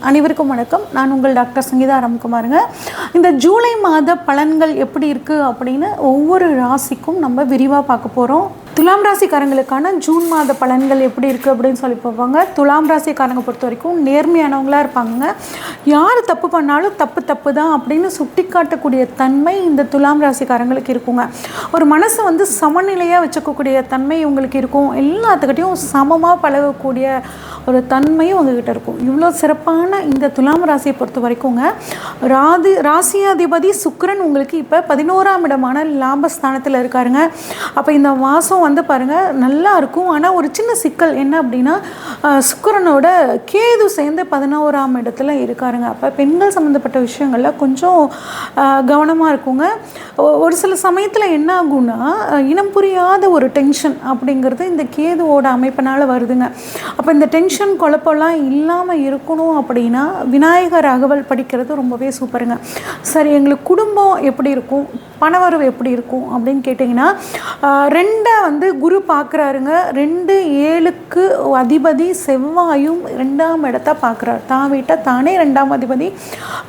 அனைவருக்கும் வணக்கம். நான் உங்கள் டாக்டர் சங்கீதா ராம்குமாருங்க. இந்த ஜூலை மாத பலன்கள் எப்படி இருக்குது அப்படின்னு ஒவ்வொரு ராசிக்கும் நம்ம விரிவாக பார்க்க போகிறோம். துலாம் ராசிக்காரங்களுக்கான ஜூன் மாத பலன்கள் எப்படி இருக்குது அப்படின்னு சொல்லி போவாங்க. துலாம் ராசிக்காரங்க பொறுத்த வரைக்கும் நேர்மையானவங்களாக இருப்பாங்க. யார் தப்பு பண்ணாலும் தப்பு தான் அப்படின்னு சுட்டி காட்டக்கூடிய தன்மை இந்த துலாம் ராசிக்காரங்களுக்கு இருக்குங்க. ஒரு மனசை வந்து சமநிலையாக வச்சுக்கக்கூடிய தன்மை உங்களுக்கு இருக்கும். எல்லாத்துக்கிட்டையும் சமமாக பழகக்கூடிய ஒரு தன்மையும் உங்ககிட்ட இருக்கும். இவ்வளோ சிறப்பான இந்த துலாம் ராசியை பொறுத்த வரைக்குங்க, ராசியாதிபதி சுக்கிரன் உங்களுக்கு இப்போ 11ஆம் இடமான லாபஸ்தானத்தில் இருக்காருங்க. அப்போ இந்த மாதம் வந்து பாருங்கள் நல்லா இருக்கும். ஆனால் ஒரு சின்ன சிக்கல் என்ன அப்படின்னா, சுக்கிரனோட கேது சேர்ந்து 11ஆம் இடத்துல இருக்காருங்க. அப்போ பெண்கள் சம்மந்தப்பட்ட விஷயங்களில் கொஞ்சம் கவனமாக இருக்குங்க. ஒரு சில சமயத்தில் என்ன ஆகும்னா, இனம் புரியாத ஒரு டென்ஷன் அப்படிங்கிறது இந்த கேதுவோட அமைப்பினால் வருதுங்க. அப்போ இந்த டென்ஷன் குழப்பம்லாம் இல்லாமல் இருக்கணும் அப்படின்னா விநாயகர் அகவல் படிக்கிறது ரொம்பவே சூப்பருங்க. சரி, எங்களுக்கு குடும்பம் எப்படி இருக்கும், பணவரவு எப்படி இருக்கும் அப்படின்னு கேட்டிங்கன்னா, 2 வந்து குரு பார்க்குறாருங்க. 2-7க்கு அதிபதி செவ்வாயும் 2ஆம் இடத்த பார்க்குறாரு. தான் வீட்டை தானே 2ஆம் அதிபதி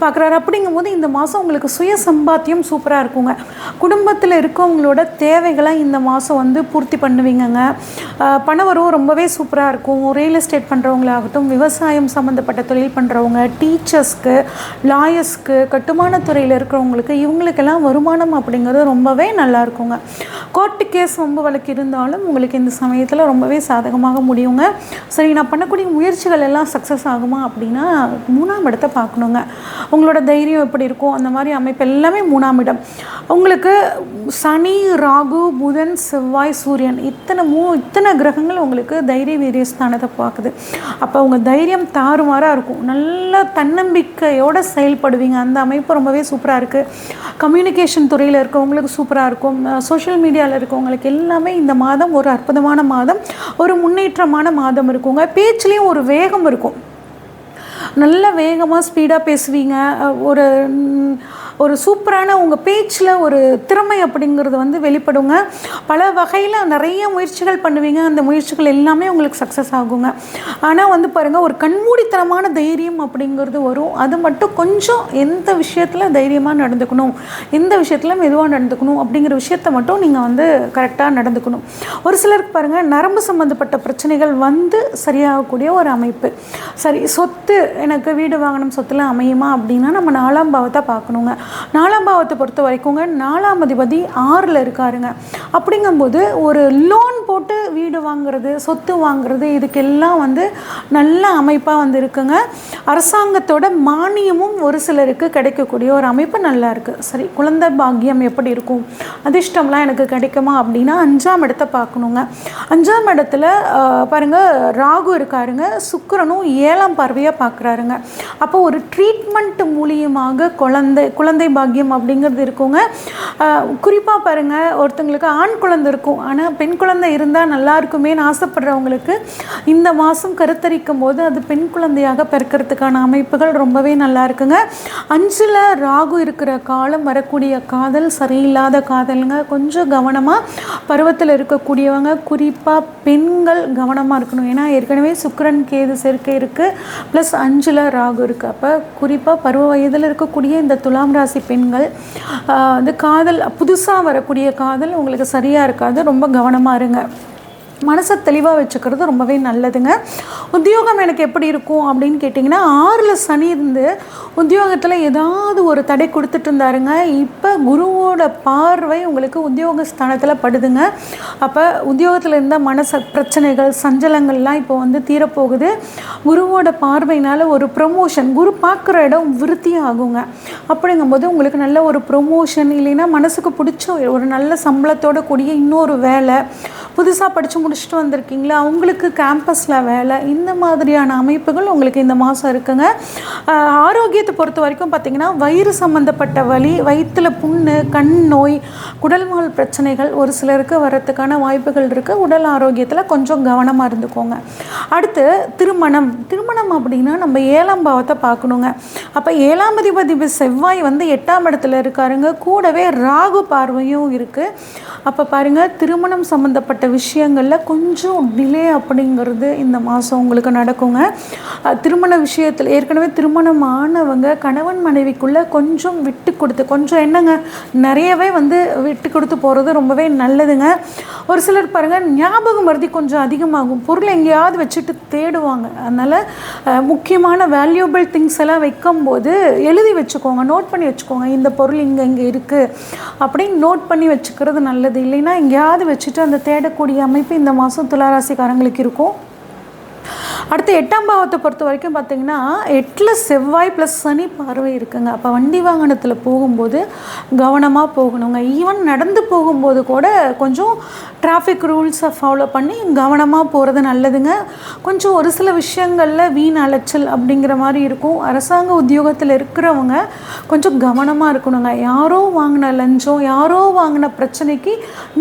பார்க்குறாரு. அப்படிங்கும்போது இந்த மாதம் உங்களுக்கு சுய சம்பாத்தியம் சூப்பராக இருக்குங்க. குடும்பத்தில் இருக்கவங்களோட தேவைகளை இந்த மாதம் வந்து பூர்த்தி பண்ணுவீங்கங்க. பணவரவு ரொம்பவே சூப்பராக இருக்கும். ரியல் எஸ்டேட் பண்ணுறவங்களாகட்டும், விவசாயம் சம்மந்தப்பட்ட தொழில் பண்ணுறவங்க, டீச்சர்ஸ்க்கு, லாயர்ஸ்க்கு, கட்டுமான துறையில் இருக்கிறவங்களுக்கு, இவங்களுக்கெல்லாம் வருமானம் அப்படிங்கிறது ரொம்பவே நல்லா இருக்குங்க. கோர்ட்டு கேஸ் ரொம்ப வழக்கு இருந்தாலும் உங்களுக்கு இந்த சமயத்தில் ரொம்பவே சாதகமாக முடியுங்க. சரி, நான் பண்ணக்கூடிய முயற்சிகள் எல்லாம் சக்ஸஸ் ஆகுமா அப்படின்னா 3ஆம் இடத்தை பார்க்கணுங்க. உங்களோட தைரியம் எப்படி இருக்கும், அந்த மாதிரி அமைப்பு எல்லாமே 3ஆம் இடம். உங்களுக்கு சனி, ராகு, புதன், செவ்வாய், சூரியன் இத்தனை கிரகங்கள் உங்களுக்கு தைரிய வீரிய ஸ்தானத்தை பார்க்குது. அப்போ உங்கள் தைரியம் தாறுமாறாக இருக்கும். நல்ல தன்னம்பிக்கையோடு செயல்படுவீங்க. அந்த அமைப்பு ரொம்பவே சூப்பராக இருக்குது. கம்யூனிகேஷன் துறையில் இருக்கவங்களுக்கு சூப்பராக இருக்கும். சோஷியல் மீடியாவில் இருக்கவங்களுக்கு எல்லாமே இந்த மாதம் ஒரு அற்புதமான மாதம், ஒரு முன்னேற்றமான மாதம் இருக்குங்க. பேச்சுலேயும் ஒரு வேகம் இருக்கும். நல்ல வேகமாக ஸ்பீடாக பேசுவீங்க. ஒரு சூப்பரான உங்கள் பேச்சில் ஒரு திறமை அப்படிங்கிறது வந்து வெளிப்படுங்க. பல வகையில் நிறைய முயற்சிகள் பண்ணுவீங்க. அந்த முயற்சிகள் எல்லாமே உங்களுக்கு சக்ஸஸ் ஆகுங்க. ஆனால் வந்து பாருங்கள், ஒரு கண்மூடித்தனமான தைரியம் அப்படிங்கிறது வரும். அது மட்டும் கொஞ்சம் எந்த விஷயத்தில் தைரியமாக நடந்துக்கணும், எந்த விஷயத்தில் மெதுவாக நடந்துக்கணும் அப்படிங்கிற விஷயத்தை மட்டும் நீங்கள் வந்து கரெக்டாக நடந்துக்கணும். ஒரு சிலருக்கு பாருங்கள், நரம்பு சம்மந்தப்பட்ட பிரச்சனைகள் வந்து சரியாகக்கூடிய ஒரு அமைப்பு. சரி, சொத்து, எனக்கு வீடு வாங்கணும், சொத்தில் அமையுமா அப்படின்னா நம்ம 4ஆம் பாவத்தை பார்க்கணுங்க. 4ஆம் பாவத்தை பொறுத்த வரைக்குங்க 4ஆம் அதிபதி 6ல் இருக்காருங்க. அப்படிங்கும்போது ஒரு லோன் போட்டு வீடு வாங்குறது, சொத்து வாங்குறது, இதுக்கெல்லாம் வந்து நல்ல அமைப்பாக வந்து இருக்குங்க. அரசாங்கத்தோட மானியமும் ஒரு சிலருக்கு கிடைக்கக்கூடிய ஒரு அமைப்பு நல்லா இருக்குது. சரி, குழந்தை பாக்கியம் எப்படி இருக்கும், அதிர்ஷ்டம்லாம் எனக்கு கிடைக்குமா அப்படின்னா 5ஆம் இடத்தை பார்க்கணுங்க. 5ஆம் இடத்துல பாருங்கள், ராகு இருக்காருங்க. சுக்கிரனும் 7ஆம் பார்வையாக பார்க்குறாருங்க. அப்போ ஒரு ட்ரீட்மெண்ட் மூலியமாக குழந்தை பாக்கியம் அப்படிங்கிறது இருக்குங்க. குறிப்பாக பாருங்கள், ஒருத்தங்களுக்கு ஆண் குழந்தை இருக்கும், ஆனால் பெண் குழந்தை இருந்தால் நல்லா இருக்குமேன்னு ஆசைப்படுறவங்களுக்கு இந்த மாதம் கருத்தரிக்கும் போது அது பெண் குழந்தையாக பிறக்கிறதுக்கான அமைப்புகள் ரொம்பவே நல்லா இருக்குங்க. 5ல் ராகு இருக்கிற காலம் வரக்கூடிய காதல் சரியில்லாத காதலுங்க. கொஞ்சம் கவனமாக பருவத்தில் இருக்கக்கூடியவங்க, குறிப்பாக பெண்கள் கவனமாக இருக்கணும். ஏன்னா ஏற்கனவே சுக்கிரன் கேது சேர்க்கை இருக்குது, ப்ளஸ் 5ல் ராகு இருக்குது. அப்போ குறிப்பாக பருவ வயதில் இருக்கக்கூடிய இந்த துலாம் ராசி பெண்கள் வந்து காதல், புதுசாக வரக்கூடிய காதல் உங்களுக்கு சரியாக இருக்காது. ரொம்ப கவனமாக இருங்க. மனசை தெளிவாக வச்சுக்கிறது ரொம்பவே நல்லதுங்க. உத்தியோகம் எனக்கு எப்படி இருக்கும் அப்படின்னு கேட்டிங்கன்னா, 6ல் சனி இருந்து உத்தியோகத்தில் ஏதாவது ஒரு தடை கொடுத்துட்டு இருந்தாருங்க. இப்போ குருவோட பார்வை உங்களுக்கு உத்தியோக ஸ்தானத்தில் படுதுங்க. அப்போ உத்தியோகத்தில் இருந்த பிரச்சனைகள், சஞ்சலங்கள்லாம் இப்போ வந்து தீரப்போகுது. குருவோட பார்வையினால் ஒரு ப்ரமோஷன், குரு பார்க்குற இடம் விருத்தி ஆகுங்க. அப்படிங்கும்போது உங்களுக்கு நல்ல ஒரு ப்ரமோஷன், இல்லைன்னா மனசுக்கு பிடிச்ச ஒரு நல்ல சம்பளத்தோட கூடிய இன்னொரு வேலை, புதுசாக படித்து முடிச்சுட்டு வந்திருக்கீங்களா அவங்களுக்கு கேம்பஸில் வேலை, இந்த மாதிரியான அமைப்புகள் உங்களுக்கு இந்த மாதம் இருக்குங்க. ஆரோக்கியத்தை பொறுத்த வரைக்கும் பார்த்திங்கன்னா, வயிறு சம்மந்தப்பட்ட வலி, வயிற்றில் புண்ணு, கண் நோய், குடல்வால் பிரச்சனைகள் ஒரு சிலருக்கு வரத்துக்கான வாய்ப்புகள் இருக்குது. உடல் ஆரோக்கியத்தில் கொஞ்சம் கவனமாக இருந்துக்கோங்க. அடுத்து திருமணம் அப்படின்னா நம்ம 7ஆம் பாவத்தை பார்க்கணுங்க. அப்போ 7ஆம் அதிபதி செவ்வாய் வந்து 8ஆம் இடத்துல இருக்காருங்க. கூடவே ராகு பார்வையும் இருக்குது. அப்போ பாருங்கள், திருமணம் சம்மந்தப்பட்ட விஷயங்களில் கொஞ்சம் டிலே அப்படிங்கிறது இந்த மாதம் உங்களுக்கு நடக்குங்க. திருமண விஷயத்தில் ஏற்கனவே திருமணமானவங்க கணவன் மனைவிக்குள்ளே கொஞ்சம் விட்டு கொடுத்து, கொஞ்சம் என்னங்க நிறையவே வந்து விட்டு கொடுத்து போகிறது ரொம்பவே நல்லதுங்க. ஒரு சிலர் பாருங்கள், ஞாபக மறதி கொஞ்சம் அதிகமாகும், பொருள் எங்கேயாவது வச்சுட்டு தேடுவாங்க. அதனால் முக்கியமான வேல்யூபிள் திங்ஸ் எல்லாம் வைக்கும்போது எழுதி வச்சுக்கோங்க, நோட் பண்ணி வச்சுக்கோங்க, இந்த பொருள் இங்கே இருக்குது அப்படின்னு நோட் பண்ணி வச்சுக்கிறது நல்லது. இல்லைன்னா எங்கேயாவது வச்சுட்டு அந்த தேடக்கூடிய அமைப்பு இந்த மாதம் துளாராசிக்காரங்களுக்கு இருக்கும். அடுத்து 8ஆம் பாவத்தை பொறுத்த வரைக்கும் பார்த்திங்கன்னா 8ல் செவ்வாய் ப்ளஸ் சனி பார்வை இருக்குங்க. அப்போ வண்டி வாகனத்தில் போகும்போது கவனமாக போகணுங்க. ஈவன் நடந்து போகும்போது கூட கொஞ்சம் டிராஃபிக் ரூல்ஸை ஃபாலோ பண்ணி கவனமாக போகிறது நல்லதுங்க. கொஞ்சம் ஒரு சில விஷயங்களில் வீண் அலைச்சல் அப்படிங்கிற மாதிரி இருக்கும். அரசாங்க உத்தியோகத்தில் இருக்கிறவங்க கொஞ்சம் கவனமாக இருக்கணுங்க. யாரோ வாங்கின லஞ்சம், யாரோ வாங்கின பிரச்சனைக்கு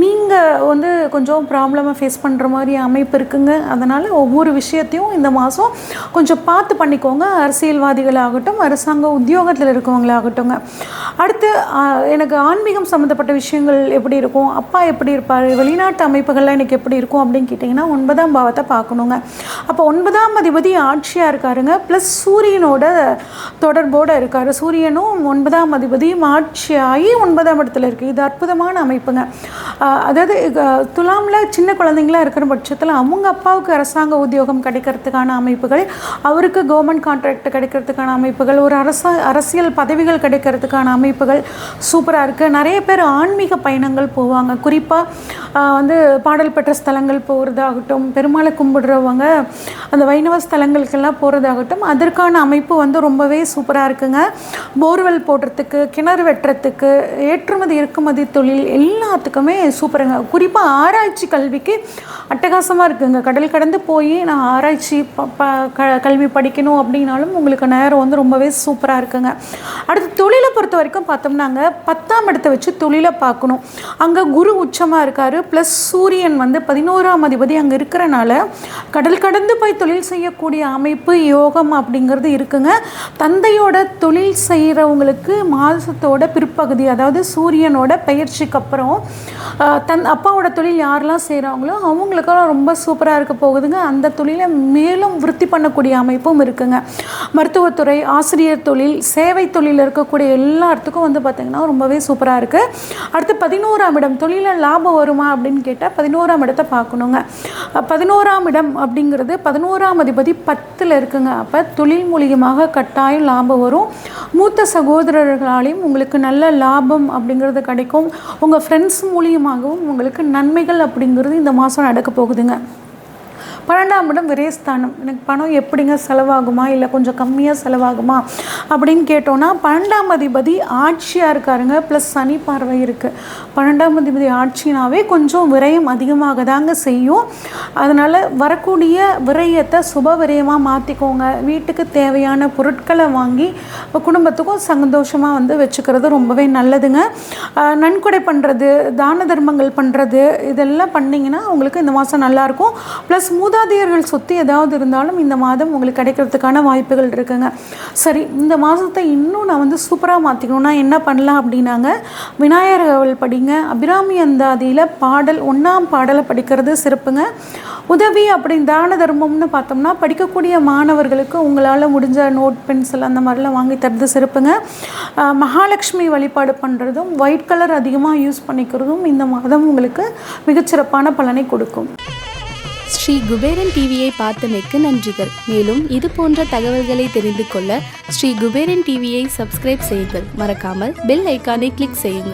நீங்கள் வந்து கொஞ்சம் ப்ராப்ளமாக ஃபேஸ் பண்ணுற மாதிரி அமைப்பு இருக்குங்க. அதனால் ஒவ்வொரு விஷயத்தையும் இந்த மாதம் கொஞ்சம் பார்த்து பண்ணிக்கோங்க. அரசியல்வாதிகளாகட்டும், அரசாங்க உத்தியோகத்தில் இருக்கவங்களாகட்டுங்க. அடுத்து எனக்கு ஆன்மீகம் சம்மந்தப்பட்ட விஷயங்கள் எப்படி இருக்கும், அப்பா எப்படி இருப்பார், வெளிநாட்டு அமைப்புகள்லாம் எனக்கு எப்படி இருக்கும் அப்படின்னு கேட்டிங்கன்னா 9ஆம் பாவத்தை பார்க்கணுங்க. அப்போ 9ஆம் அதிபதி ஆட்சியாக இருக்காருங்க, ப்ளஸ் சூரியனோட தொடர்போடு இருக்கார். சூரியனும் 9ஆம் அதிபதியும் ஆட்சியாகி 9ஆம் இடத்துல இருக்குது. இது அற்புதமான அமைப்புங்க. அதாவது துலாமில் சின்ன குழந்தைங்களாம் இருக்கிற பட்சத்தில் அவங்க அப்பாவுக்கு அரசாங்க உத்தியோகம் கிடைக்கிறதுக்கான அமைப்புகள், அவருக்கு கவர்மெண்ட் கான்ட்ராக்ட் கிடைக்கிறதுக்கான அமைப்புகள், ஒரு அரசியல் பதவிகள் கிடைக்கிறதுக்கான அமைப்புகள் சூப்பராக இருக்குது. நிறைய பேர் ஆன்மீக பயணங்கள் போவாங்க. குறிப்பாக வந்து பாடல் பெற்ற ஸ்தலங்கள் போகிறதாகட்டும், பெருமாளை கும்பிடுறவங்க அந்த வைணவ ஸ்தலங்களுக்கெல்லாம் போகிறதாகட்டும், அதற்கான அமைப்பு வந்து ரொம்பவே சூப்பராக இருக்குங்க. போர்வெல் போடுறதுக்கு, கிணறு வெட்டுறதுக்கு, ஏற்றுமதி இறக்குமதி தொழில் எல்லாத்துக்குமே சூப்பருங்க. குறிப்பாக ஆராய்ச்சி கல்விக்கு அட்டகாசமாக இருக்குங்க. கடல் கடந்து போய் நான் ஆராய்ச்சி கல்வி படிக்கணும் அப்படின்னாலும் உங்களுக்கு நேரம் வந்து ரொம்பவே சூப்பராக இருக்குங்க. அடுத்து தொழிலை பொறுத்த வரைக்கும் பார்த்தோம்னாங்க 10ஆம் இடத்தை வச்சு தொழிலை பார்க்கணும். அங்கே குரு உச்சமாக இருக்கார், ப்ளஸ் சூரியன் வந்து 11ஆம் அதிபதி அங்கே இருக்கிறனால கடல் கடந்து போய் தொழில் செய்யக்கூடிய அமைப்பு யோகம் அப்படிங்கிறது இருக்குங்க. தந்தையோட தொழில் செய்கிறவங்களுக்கு மாதத்தோட பிற்பகுதி, அதாவது சூரியனோட பயிற்சிக்கு அப்புறம் அப்பாவோட தொழில் யாரெல்லாம் செய்கிறாங்களோ அவங்களுக்கெல்லாம் ரொம்ப சூப்பராக இருக்க போகுதுங்க. அந்த தொழிலை மேலும் விருத்தி பண்ணக்கூடிய அமைப்பும் இருக்குங்க. மருத்துவத்துறை, ஆசிரியர் தொழில், சேவை தொழில் இருக்கக்கூடிய எல்லாத்துக்கும் வந்து பார்த்திங்கன்னா ரொம்பவே சூப்பராக இருக்குது. அடுத்து 11ஆம் இடம், தொழிலில் லாபம் வருமா அப்படின்னு கேட்டால் 11ஆம் இடத்தை பார்க்கணுங்க. 11ஆம் இடம் அப்படிங்கிறது 11ஆம் அதிபதி 10ல் இருக்குங்க. அப்போ தொழில் மூலியமாக கட்டாயம் லாபம் வரும். மூத்த சகோதரர்களாலையும் உங்களுக்கு நல்ல லாபம் அப்படிங்கிறது கிடைக்கும். உங்கள் ஃப்ரெண்ட்ஸ் மூலியமாகவும் உங்களுக்கு நன்மைகள் அப்படிங்கிறது இந்த மாதம் நடக்க போகுதுங்க. 12ஆம் இடம் விரயஸ்தானம். எனக்கு பணம் எப்படிங்க செலவாகுமா, இல்லை கொஞ்சம் கம்மியாக செலவாகுமா அப்படின்னு கேட்டோன்னா 12ஆம் அதிபதி ஆட்சியாக இருக்காருங்க, ப்ளஸ் சனி பார்வை இருக்குது. 12ஆம் அதிபதி ஆட்சினாவே கொஞ்சம் விரயம் அதிகமாக தாங்க செய்யும். அதனால் வரக்கூடிய விரயத்தை சுப விரயமாக மாற்றிக்கோங்க. வீட்டுக்கு தேவையான பொருட்களை வாங்கி குடும்பத்துக்கும் சந்தோஷமாக வந்து வச்சுக்கிறது ரொம்பவே நல்லதுங்க. நன்கொடை பண்ணுறது, தான தர்மங்கள் பண்ணுறது, இதெல்லாம் பண்ணிங்கன்னா உங்களுக்கு இந்த மாதம் நல்லாயிருக்கும். ப்ளஸ் மூதாதையர்கள் சொத்து ஏதாவது இருந்தாலும் இந்த மாதம் உங்களுக்கு கிடைக்கிறதுக்கான வாய்ப்புகள் இருக்குங்க. சரி, இந்த மாதத்தை இன்னும் நான் வந்து சூப்பராக மாற்றிக்கணும்னா என்ன பண்ணலாம் அப்படின்னாங்க, விநாயகர் படிங்க. அபிராமி அந்தாதியில் பாடல் 1ஆம் பாடலை படிக்கிறது சிறப்புங்க. உதவி அப்படின்னு தான தர்மம்னு பார்த்தோம்னா படிக்கக்கூடிய மாணவர்களுக்கு உங்களால் முடிஞ்ச நோட், பென்சில் அந்த மாதிரிலாம் வாங்கி தரது சிறப்புங்க. மகாலட்சுமி வழிபாடு பண்ணுறதும், ஒயிட் கலர் அதிகமாக யூஸ் பண்ணிக்கிறதும் இந்த மாதம் உங்களுக்கு மிகச்சிறப்பான பலனை கொடுக்கும். ஸ்ரீ குபேரன் டிவியை பார்த்தமைக்கு நன்றிகள். மேலும் இது போன்ற தகவல்களை தெரிந்து கொள்ள ஸ்ரீ குபேரன் டிவியை சப்ஸ்கிரைப் செய்யுங்கள். மறக்காமல் பெல் ஐக்கானை கிளிக் செய்யுங்கள்.